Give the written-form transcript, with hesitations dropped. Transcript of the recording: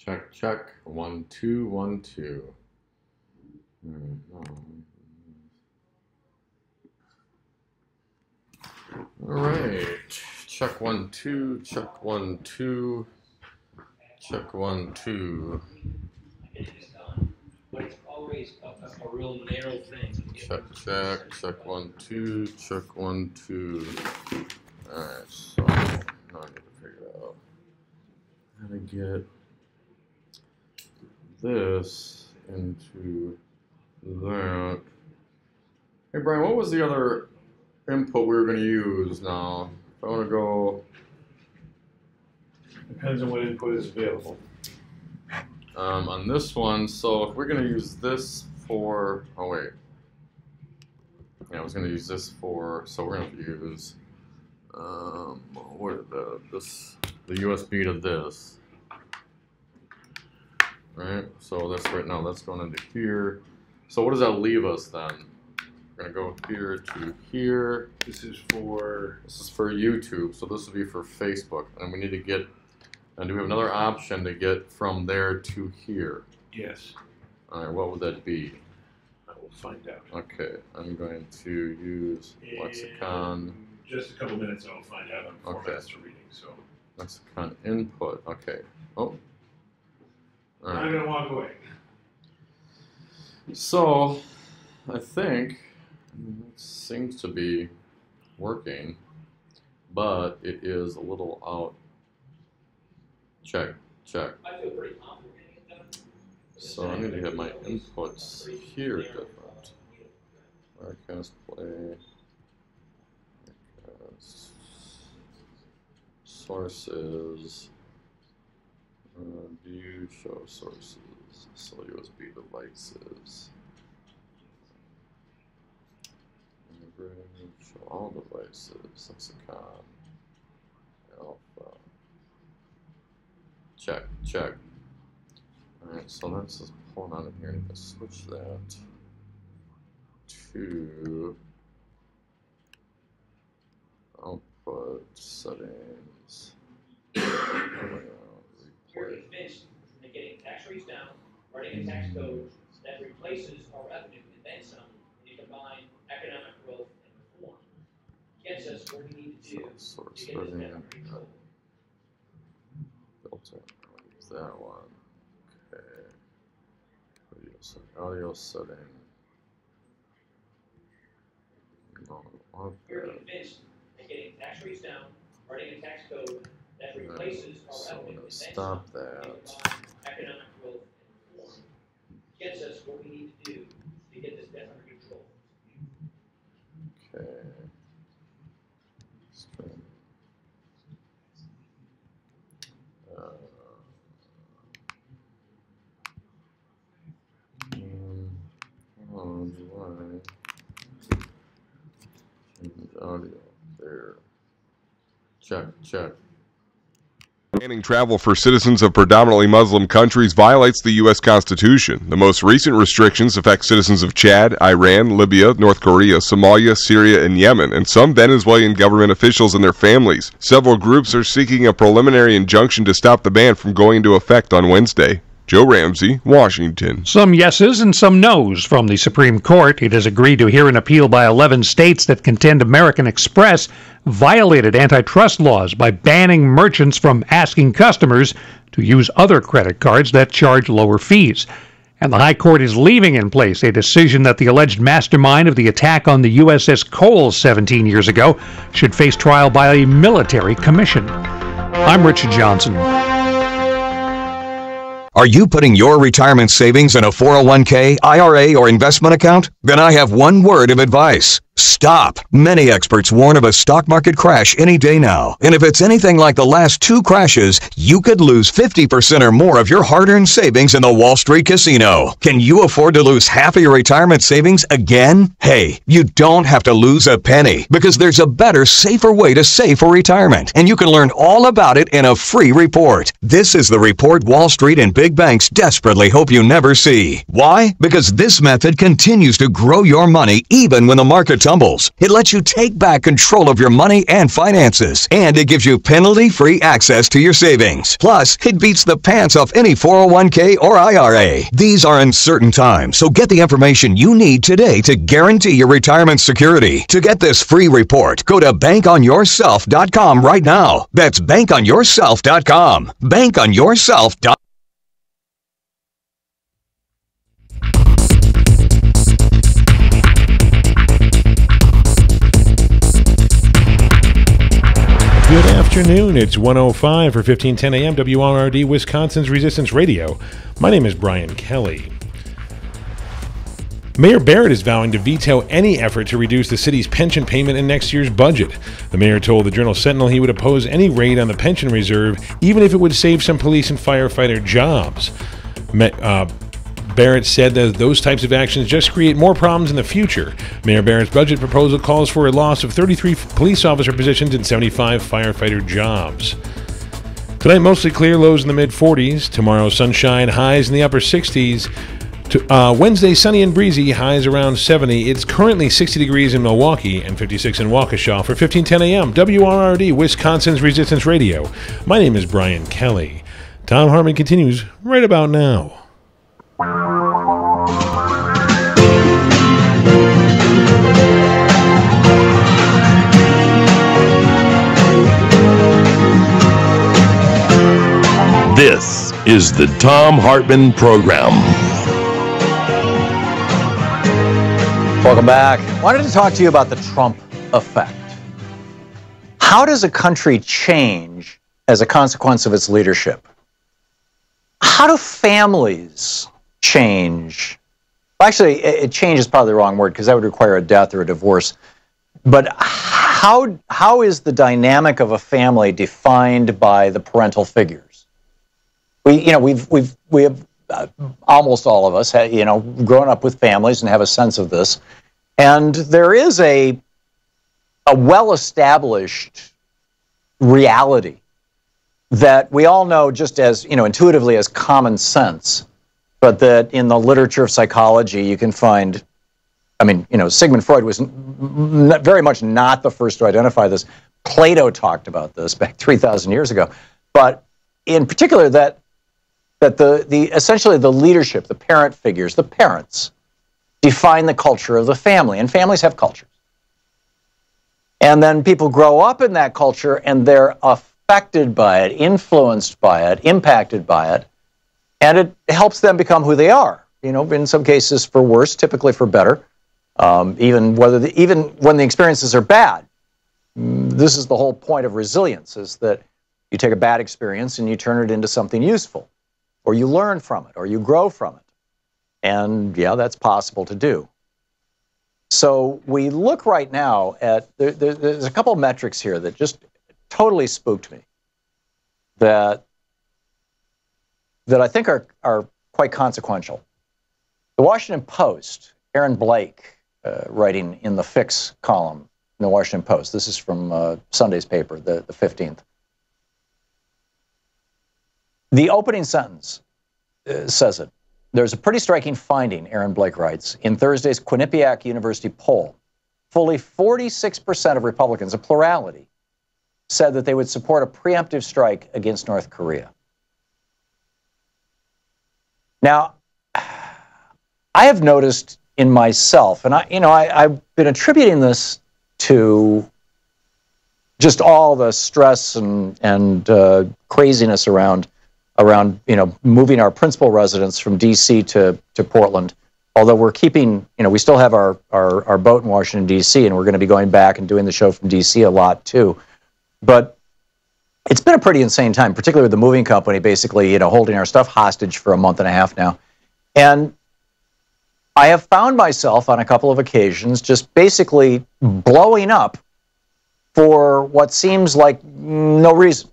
Check, check. 1, 2, 1, 2. All right. Check 1, 2. Check 1, 2. Check 1, 2. But it's always a real narrow thing. Check, check. Check 1, 2. Check 1, 2. All right. So now I need to figure out how to get this into that. Hey Brian, what was the other input we were going to use now? If I want to go... Depends on what input is available. On this one, so if we're going to use this for... Oh wait. Yeah, I was going to use this for... So we're going to use... what is the USB to this. Right, so that's right now, that's going into here. So what does that leave us then? We're going to go here to here. This is for YouTube, so this would be for Facebook. And we need to get, and do we have another option to get from there to here? yes. All right, what would that be? I will find out. Okay, I'm going to use lexicon. In just a couple minutes, I'll find out. I'm 4 minutes to reading, so Lexicon input. Okay. Oh. All I'm right. not gonna walk away. So, I think it seems to be working, but it is a little out. Check, check. I feel pretty confident getting it done. So I need to have my inputs here different. Broadcast play. Sources. View show sources. So USB devices. Show all devices. Lexicon. Alpha. Check, check. Alright, so let's just pull it out of here. I need to switch that to output settings. We're convinced that getting tax rates down, running a tax code that replaces our revenue and then some, when you combine economic growth and reform, gets us what we need to do Source to get this setting. down under control. Filter. That one. Okay. Video setting. Audio setting. No, I want We're that. convinced that getting tax rates down, running a tax code that replaces our So I'm revenue gonna and then some, stop when that. you combine economic growth and reform, gets us what we need to do to get this debt under control. Okay. String. Oh, July. Change audio there. Check, check. Banning travel for citizens of predominantly Muslim countries violates the U.S. Constitution. The most recent restrictions affect citizens of Chad, Iran, Libya, North Korea, Somalia, Syria, and Yemen, and some Venezuelan government officials and their families. Several groups are seeking a preliminary injunction to stop the ban from going into effect on Wednesday. Joe Ramsey, Washington. Some yeses and some nos from the Supreme Court. It has agreed to hear an appeal by 11 states that contend American Express violated antitrust laws by banning merchants from asking customers to use other credit cards that charge lower fees. And the High Court is leaving in place a decision that the alleged mastermind of the attack on the USS Cole 17 years ago should face trial by a military commission. I'm Richard Johnson. Are you putting your retirement savings in a 401k, IRA, or investment account? Then I have one word of advice. Stop. Many experts warn of a stock market crash any day now. And if it's anything like the last two crashes, you could lose 50% or more of your hard-earned savings in the Wall Street casino. Can you afford to lose half of your retirement savings again? Hey, you don't have to lose a penny because there's a better, safer way to save for retirement. And you can learn all about it in a free report. This is the report Wall Street and big banks desperately hope you never see. Why? Because this method continues to grow your money even when the market tumbles. It lets you take back control of your money and finances. And it gives you penalty-free access to your savings. Plus, it beats the pants off any 401k or IRA. These are uncertain times, so get the information you need today to guarantee your retirement security. To get this free report, go to bankonyourself.com right now. That's bankonyourself.com. Bankonyourself.com. Good afternoon. It's 1:05 for 1510 AM WRRD, Wisconsin's Resistance Radio. My name is Brian Kelly. Mayor Barrett is vowing to veto any effort to reduce the city's pension payment in next year's budget. The mayor told the Journal-Sentinel he would oppose any raid on the pension reserve, even if it would save some police and firefighter jobs. Barrett said that those types of actions just create more problems in the future. Mayor Barrett's budget proposal calls for a loss of 33 police officer positions and 75 firefighter jobs. Tonight, mostly clear, lows in the mid-40s. Tomorrow, sunshine, highs in the upper 60s. Wednesday, sunny and breezy, highs around 70. It's currently 60 degrees in Milwaukee and 56 in Waukesha. For 1510 AM, WRRD, Wisconsin's Resistance Radio. My name is Brian Kelly. Tom Hartman continues right about now. This is the Tom Hartman Program. Welcome back. Wanted to talk to you about the Trump effect. How does a country change as a consequence of its leadership? How do families change? Actually, change is probably the wrong word because that would require a death or a divorce. But how is the dynamic of a family defined by the parental figures? We have almost all of us, grown up with families and have a sense of this. And there is a well-established reality that we all know just as, intuitively as common sense, but that in the literature of psychology you can find, Sigmund Freud was very much not the first to identify this. Plato talked about this back 3,000 years ago. But in particular that essentially the leadership, the parent figures, the parents, define the culture of the family, and families have cultures. And then people grow up in that culture, and they're affected by it, influenced by it, impacted by it, and it helps them become who they are. In some cases for worse, typically for better, even when the experiences are bad. This is the whole point of resilience: is that you take a bad experience and you turn it into something useful. Or you learn from it, or you grow from it. And yeah, that's possible to do. So we look right now at, there's a couple of metrics here that just totally spooked me, that I think are quite consequential. The Washington Post, Aaron Blake, writing in the Fix column in the Washington Post. This is from Sunday's paper, the 15th. The opening sentence says it. There's a pretty striking finding, Aaron Blake writes, in Thursday's Quinnipiac University poll. Fully 46% of Republicans, a plurality, said that they would support a preemptive strike against North Korea. Now, I have noticed in myself, and I've been attributing this to just all the stress and craziness around moving our principal residence from D.C. to Portland. Although we're keeping, we still have our boat in Washington, D.C., and we're going to be going back and doing the show from D.C. a lot, too. But it's been a pretty insane time, particularly with the moving company basically, holding our stuff hostage for a month and a half now. And I have found myself on a couple of occasions just basically blowing up for what seems like no reason.